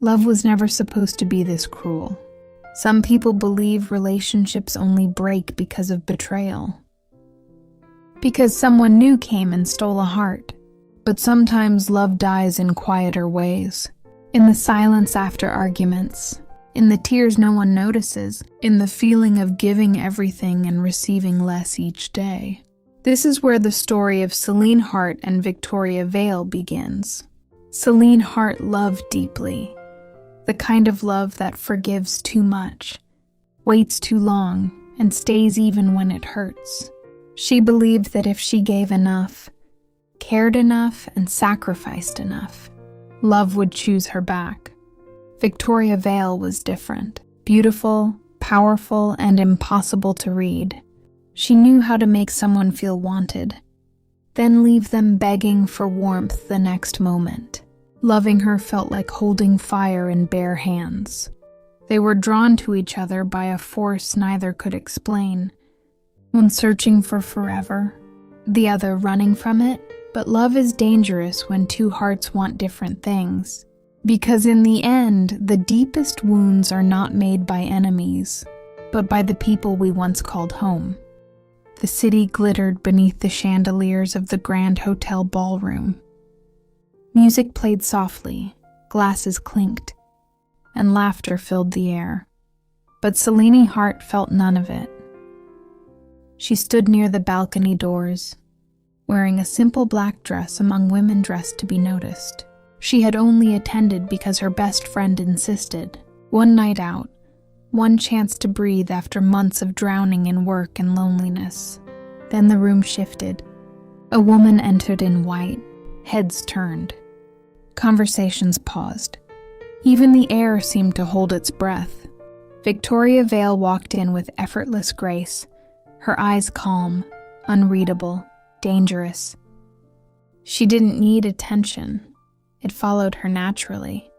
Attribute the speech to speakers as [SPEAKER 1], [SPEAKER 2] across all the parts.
[SPEAKER 1] Love was never supposed to be this cruel. Some people believe relationships only break because of betrayal. Because someone new came and stole a heart. But sometimes love dies in quieter ways. In the silence after arguments. In the tears no one notices. In the feeling of giving everything and receiving less each day. This is where the story of Selene Hart and Victoria Vale begins. Selene Hart loved deeply. The kind of love that forgives too much, waits too long, and stays even when it hurts. She believed that if she gave enough, cared enough, and sacrificed enough, love would choose her back. Victoria Vale was different. Beautiful, powerful, and impossible to read. She knew how to make someone feel wanted, then leave them begging for warmth the next moment. Loving her felt like holding fire in bare hands. They were drawn to each other by a force neither could explain. One searching for forever, the other running from it. But love is dangerous when two hearts want different things. Because in the end, the deepest wounds are not made by enemies, but by the people we once called home. The city glittered beneath the chandeliers of the Grand Hotel ballroom. Music played softly, glasses clinked, and laughter filled the air. But Selene Hart felt none of it. She stood near the balcony doors, wearing a simple black dress among women dressed to be noticed. She had only attended because her best friend insisted. One night out, one chance to breathe after months of drowning in work and loneliness. Then the room shifted. A woman entered in white, heads turned. Conversations paused. Even the air seemed to hold its breath. Victoria Vale walked in with effortless grace, her eyes calm, unreadable, dangerous. She didn't need attention. It followed her naturally.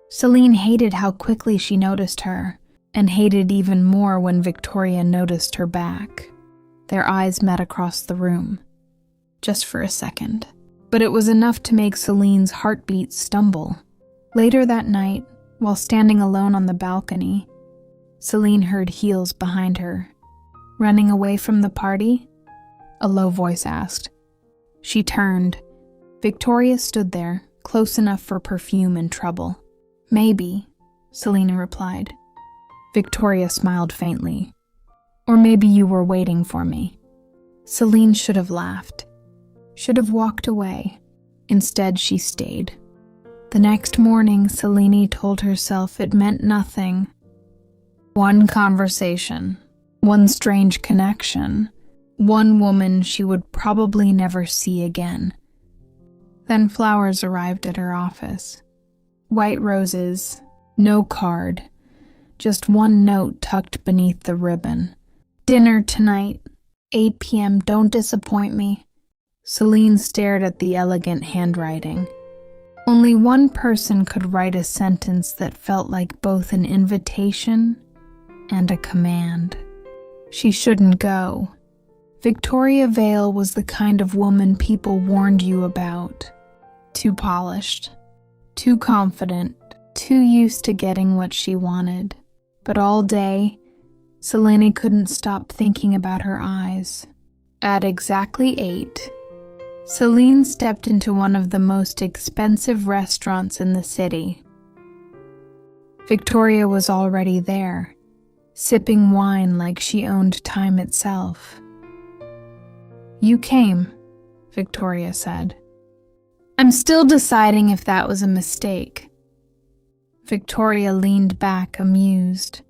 [SPEAKER 1] Selene hated how quickly she noticed her, and hated even more when Victoria noticed her back. Their eyes met across the room. Just for a second. But it was enough to make Selene's heartbeat stumble. Later that night, while standing alone on the balcony, Selene heard heels behind her. "Running away from the party?" a low voice asked. She turned. Victoria stood there, close enough for perfume and trouble. "Maybe," Selene replied. Victoria smiled faintly. "Or maybe you were waiting for me." Selene should have laughed. Should have walked away. Instead, she stayed. The next morning, Selene told herself it meant nothing. One conversation, one strange connection, one woman she would probably never see again. Then flowers arrived at her office. White roses, no card, just one note tucked beneath the ribbon. "Dinner tonight, 8 p.m., don't disappoint me." Selene stared at the elegant handwriting. Only one person could write a sentence that felt like both an invitation and a command. She shouldn't go. Victoria Vale was the kind of woman people warned you about. Too polished, too confident, too used to getting what she wanted. But all day, Selene couldn't stop thinking about her eyes. At exactly 8, Selene stepped into one of the most expensive restaurants in the city. Victoria was already there, sipping wine like she owned time itself. "You came," Victoria said. "I'm still deciding if that was a mistake." Victoria leaned back, amused.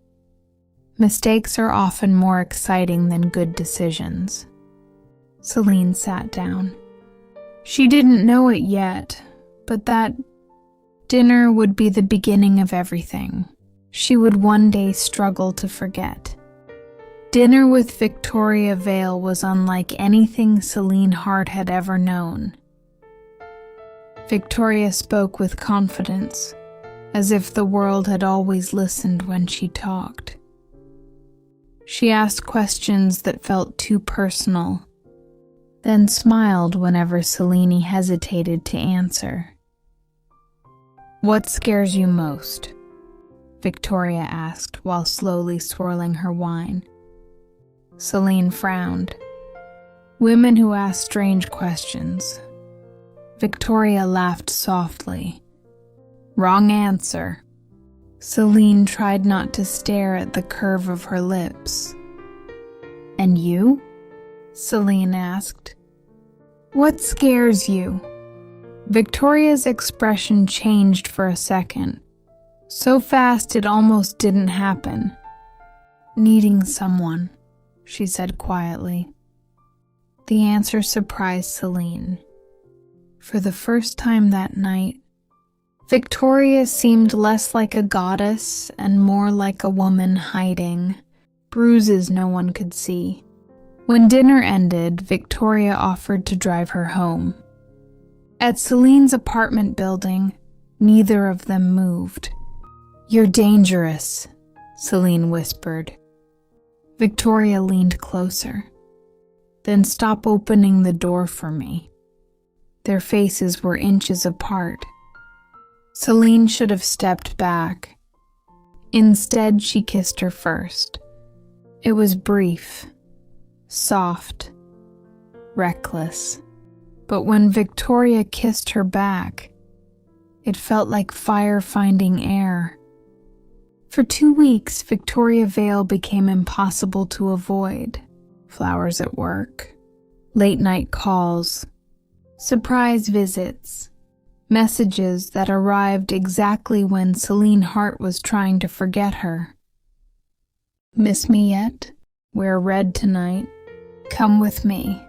[SPEAKER 1] Mistakes are often more exciting than good decisions. Selene sat down. She didn't know it yet, but that dinner would be the beginning of everything. She would one day struggle to forget. Dinner with Victoria Vale was unlike anything Selene Hart had ever known. Victoria spoke with confidence, as if the world had always listened when she talked. She asked questions that felt too personal, then smiled whenever Selene hesitated to answer. "What scares you most?" Victoria asked while slowly swirling her wine. Selene frowned. "Women who ask strange questions." Victoria laughed softly. "Wrong answer." Selene tried not to stare at the curve of her lips. "And you?" Selene asked. "What scares you?" Victoria's expression changed for a second, so fast it almost didn't happen. "Needing someone," she said quietly. The answer surprised Selene. For the first time that night, Victoria seemed less like a goddess and more like a woman hiding, bruises no one could see. When dinner ended, Victoria offered to drive her home. At Selene's apartment building, neither of them moved. "You're dangerous," Selene whispered. Victoria leaned closer. "Then stop opening the door for me." Their faces were inches apart. Selene should have stepped back. Instead, she kissed her first. It was brief, soft, reckless. But when Victoria kissed her back, it felt like fire finding air. For 2 weeks, Victoria Vale became impossible to avoid. Flowers at work, late-night calls, surprise visits, messages that arrived exactly when Selene Hart was trying to forget her. "Miss me yet? Wear red tonight. Come with me."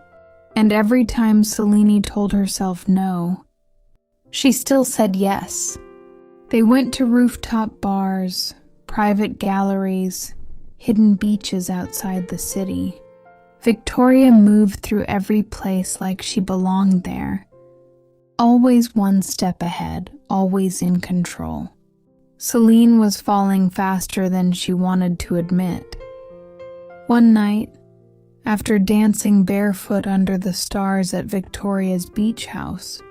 [SPEAKER 1] And every time Selene told herself no, she still said yes. They went to rooftop bars, private galleries, hidden beaches outside the city. Victoria moved through every place like she belonged there. Always one step ahead, always in control. Selene was falling faster than she wanted to admit. One night, after dancing barefoot under the stars at Victoria's beach house,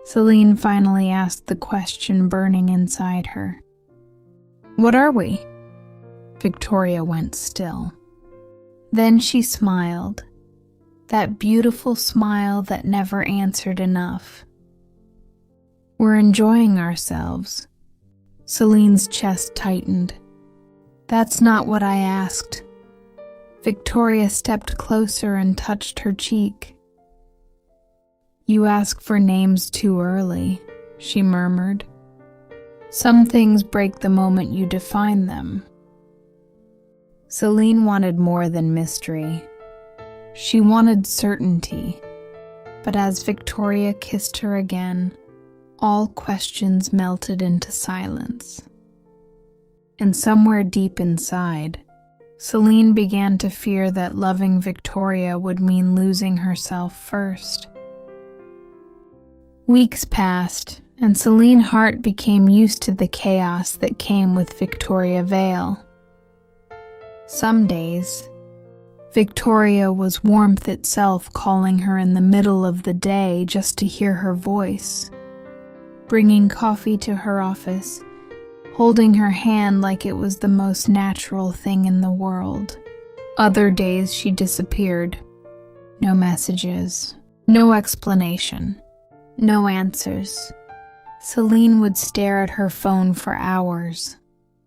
[SPEAKER 1] Selene finally asked the question burning inside her. "What are we?" Victoria went still. Then she smiled, that beautiful smile that never answered enough. "We're enjoying ourselves." Selene's chest tightened. "That's not what I asked." Victoria stepped closer and touched her cheek. "You ask for names too early," she murmured. "Some things break the moment you define them." Selene wanted more than mystery. She wanted certainty. But as Victoria kissed her again, all questions melted into silence. And somewhere deep inside, Selene began to fear that loving Victoria would mean losing herself first. Weeks passed, and Selene Hart became used to the chaos that came with Victoria Vale. Some days, Victoria was warmth itself, calling her in the middle of the day just to hear her voice, bringing coffee to her office, holding her hand like it was the most natural thing in the world. Other days she disappeared. No messages, no explanation, no answers. Selene would stare at her phone for hours,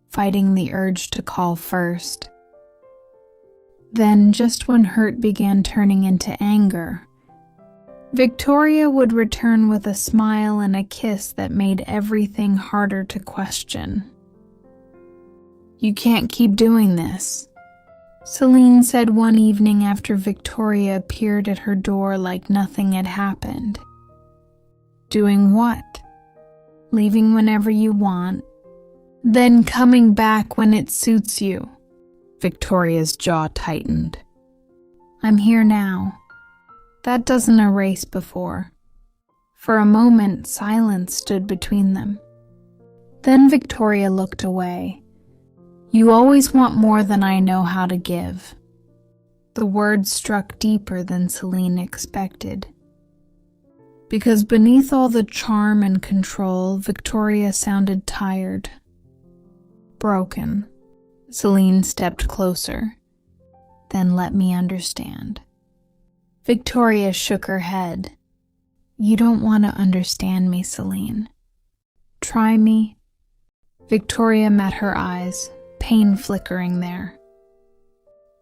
[SPEAKER 1] fighting the urge to call first. Then, just when hurt began turning into anger, Victoria would return with a smile and a kiss that made everything harder to question. "You can't keep doing this," Selene said one evening after Victoria appeared at her door like nothing had happened. "Doing what?" "Leaving whenever you want, then coming back when it suits you." Victoria's jaw tightened. "I'm here now." That doesn't erase before. For a moment, silence stood between them. Then Victoria looked away. "You always want more than I know how to give." The words struck deeper than Selene expected. because beneath all the charm and control, Victoria sounded tired, broken. Selene stepped closer. Then let me understand. Victoria shook her head. You don't want to understand me, Selene. Try me. Victoria met her eyes, pain flickering there.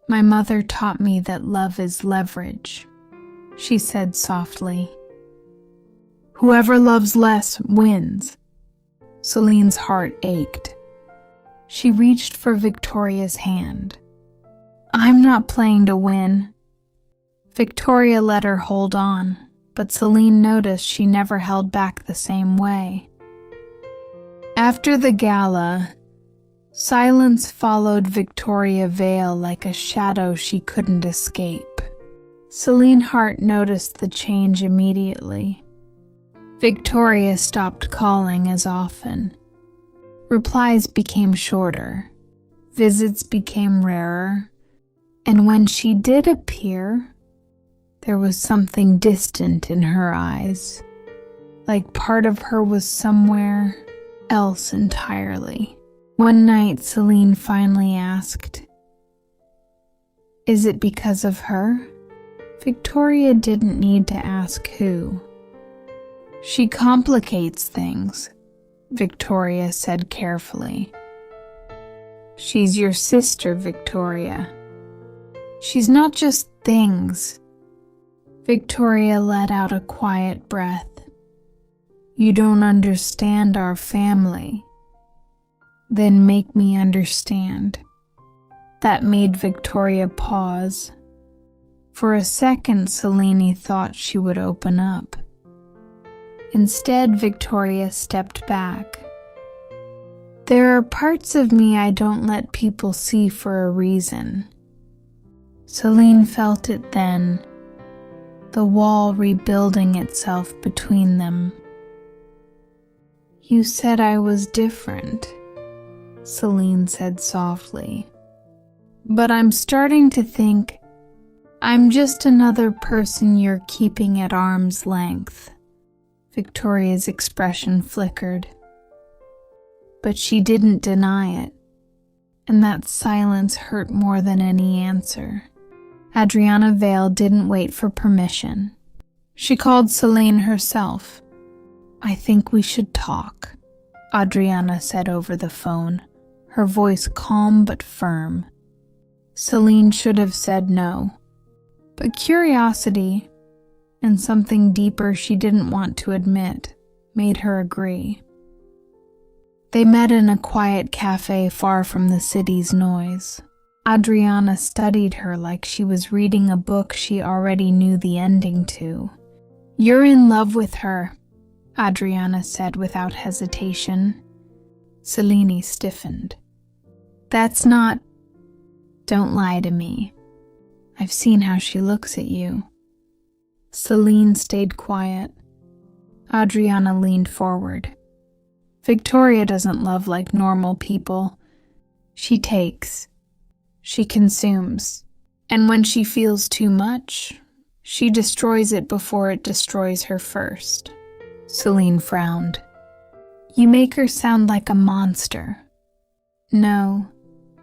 [SPEAKER 1] My mother taught me that love is leverage, she said softly. Whoever loves less wins. Selene's heart ached. She reached for Victoria's hand. I'm not playing to win. Victoria let her hold on, but Selene noticed she never held back the same way. After the gala, silence followed Victoria Vale like a shadow she couldn't escape. Selene Hart noticed the change immediately. Victoria stopped calling as often. Replies became shorter. Visits became rarer. And when she did appear, there was something distant in her eyes, like part of her was somewhere else entirely. One night, Selene finally asked, "Is it because of her?" Victoria didn't need to ask who. She complicates things, Victoria said carefully. She's your sister, Victoria. She's not just things. Victoria let out a quiet breath. You don't understand our family. Then make me understand. That made Victoria pause. For a second, Selene thought she would open up. Instead, Victoria stepped back. There are parts of me I don't let people see for a reason. Selene felt it then, the wall rebuilding itself between them. You said I was different, Selene said softly. But I'm starting to think I'm just another person you're keeping at arm's length. Victoria's expression flickered. But she didn't deny it, and that silence hurt more than any answer. Adriana Vale didn't wait for permission. She called Selene herself. I think we should talk, Adriana said over the phone, her voice calm but firm. Selene should have said no, but curiosity, and something deeper she didn't want to admit, made her agree. They met in a quiet cafe far from the city's noise. Adriana studied her like she was reading a book she already knew the ending to. You're in love with her, Adriana said without hesitation. Selene stiffened. That's not... Don't lie to me. I've seen how she looks at you. Selene stayed quiet. Adriana leaned forward. Victoria doesn't love like normal people. She takes. She consumes. And when she feels too much, she destroys it before it destroys her first. Selene frowned. You make her sound like a monster. No,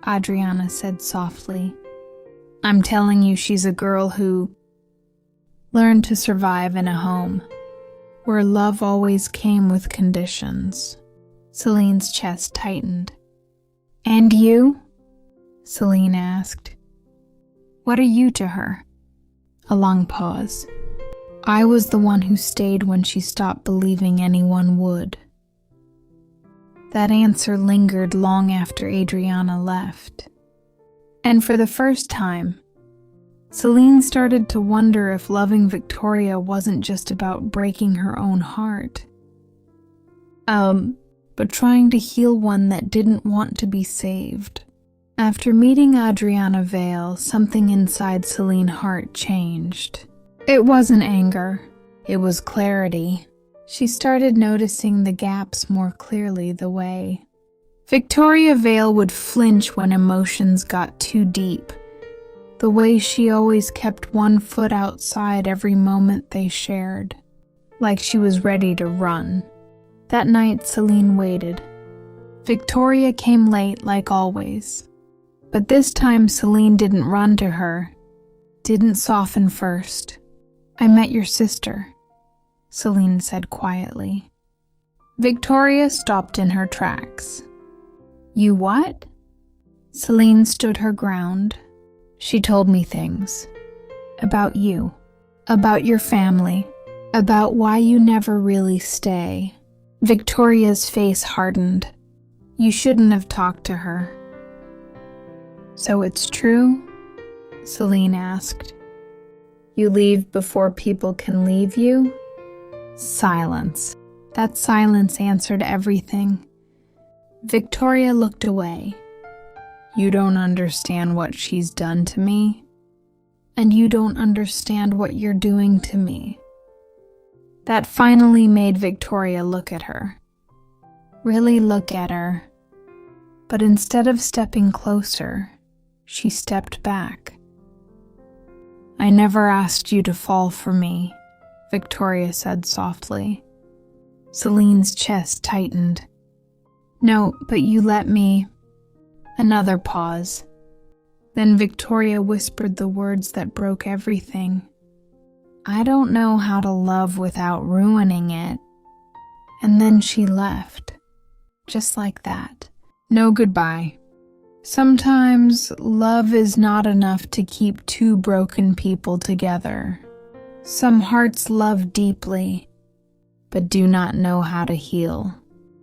[SPEAKER 1] Adriana said softly. I'm telling you she's a girl who learned to survive in a home where love always came with conditions. Selene's chest tightened. And you? Selene asked. What are you to her? A long pause. I was the one who stayed when she stopped believing anyone would. That answer lingered long after Adriana left. And for the first time, Selene started to wonder if loving Victoria wasn't just about breaking her own heart, but trying to heal one that didn't want to be saved. After meeting Adriana Vale, something inside Selene Hart changed. It wasn't anger, it was clarity. She started noticing the gaps more clearly the way Victoria Vale would flinch when emotions got too deep, the way she always kept one foot outside every moment they shared. like she was ready to run. That night, Selene waited. Victoria came late like always. But this time, Selene didn't run to her, didn't soften first. "I met your sister," Selene said quietly. Victoria stopped in her tracks. "You what?" Selene stood her ground. "She told me things. About you. About your family. About why you never really stay." Victoria's face hardened. "You shouldn't have talked to her." "So it's true?" Selene asked. "You leave before people can leave you?" Silence. That silence answered everything. Victoria looked away. "You don't understand what she's done to me, and you don't understand what you're doing to me." That finally made Victoria look at her. Really look at her. But instead of stepping closer, she stepped back. "I never asked you to fall for me," Victoria said softly. Selene's chest tightened. "No, but you let me." Another pause. Then Victoria whispered the words that broke everything. "I don't know how to love without ruining it." And then she left. Just like that. No goodbye. Sometimes love is not enough to keep two broken people together. Some hearts love deeply, but do not know how to heal.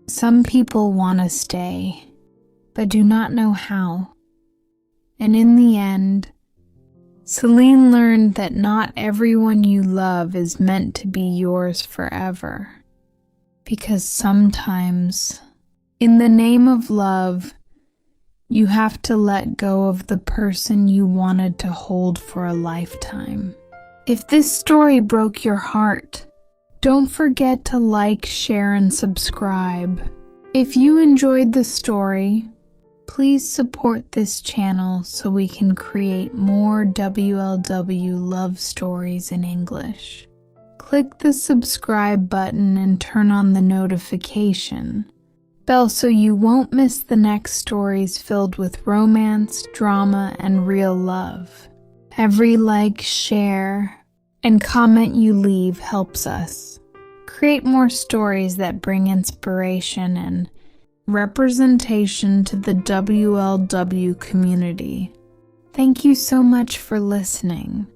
[SPEAKER 1] Some people want to stay, but do not know how. And in the end, Selene learned that not everyone you love is meant to be yours forever. Because sometimes, in the name of love, you have to let go of the person you wanted to hold for a lifetime. If this story broke your heart, don't forget to like, share, and subscribe. If you enjoyed the story, please support this channel so we can create more WLW love stories in English. Click the subscribe button and turn on the notification bell so you won't miss the next stories filled with romance, drama, and real love. Every like, share, and comment you leave helps us create more stories that bring inspiration and representation to the WLW community. Thank you so much for listening.